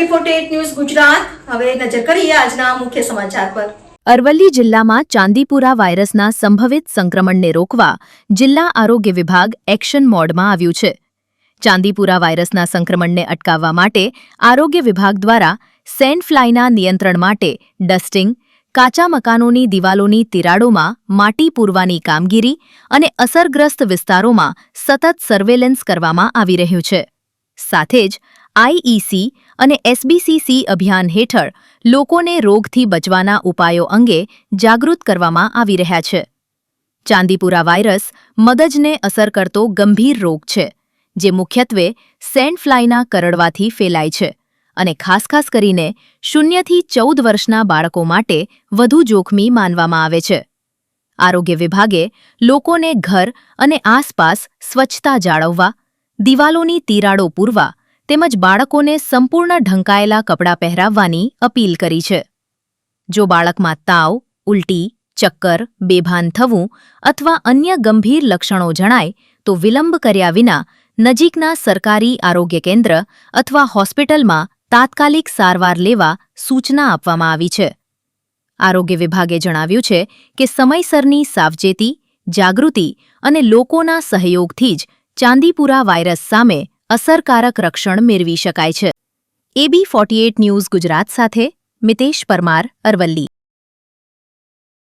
AB48 news Gujarat હવે નજર કરીએ આજના મુખ્ય સમાચાર પર। અરવલ્લી જિલ્લામાં ચાંદીપુરા વાયરસના સંભવિત સંક્રમણને રોકવા જિલ્લા આરોગ્ય વિભાગ એક્શન મોડમાં આવ્યું છે। ચાંદીપુરા વાયરસના સંક્રમણને અટકાવવા માટે આરોગ્ય વિભાગ દ્વારા સેન્ડ ફ્લાયના નિયંત્રણ માટે ડસ્ટિંગ, કાચા મકાનોની દિવાલોની તિરાડોમાં માટી પૂરવાની કામગીરી અને અસરગ્રસ્ત વિસ્તારોમાં સતત સર્વેલન્સ કરવામાં આવી રહ્યું છે। સાથે જ આઈઈસી અને એસબીસીસી અભિયાન હેઠળ લોકોને રોગથી બચવાના ઉપાયો અંગે જાગૃત કરવામાં આવી રહ્યા છે। ચાંદીપુરા વાયરસ મગજને અસર કરતો ગંભીર રોગ છે, જે મુખ્યત્વે સેન્ડ ફ્લાયના કરડવાથી ફેલાય છે અને ખાસ કરીને 0 થી 14 વર્ષના બાળકો માટે વધુ જોખમી માનવામાં આવે છે। આરોગ્ય વિભાગે લોકોને ઘર અને આસપાસ સ્વચ્છતા જાળવવા, દિવાલોની તિરાડો પૂરવા તેમજ બાળકોને સંપૂર્ણ ઢંકાયેલા કપડાં પહેરાવવાની અપીલ કરી છે। જો બાળકમાં તાવ, ઉલટી, ચક્કર, બેભાન થવું અથવા અન્ય ગંભીર લક્ષણો જણાય તો વિલંબ કર્યા વિના નજીકના સરકારી આરોગ્ય કેન્દ્ર અથવા હોસ્પિટલમાં તાત્કાલિક સારવાર લેવા સૂચના આપવામાં આવી છે। આરોગ્ય વિભાગે જણાવ્યું છે કે સમયસરની સાવચેતી, જાગૃતિ અને લોકોના સહયોગથી જ ચાંદીપુરા વાયરસ સામે અસરકારક રક્ષણ મેળવી શકાય છે। AB48 ન્યૂઝ ગુજરાત સાથે મિતેશ પરમાર, અરવલ્લી।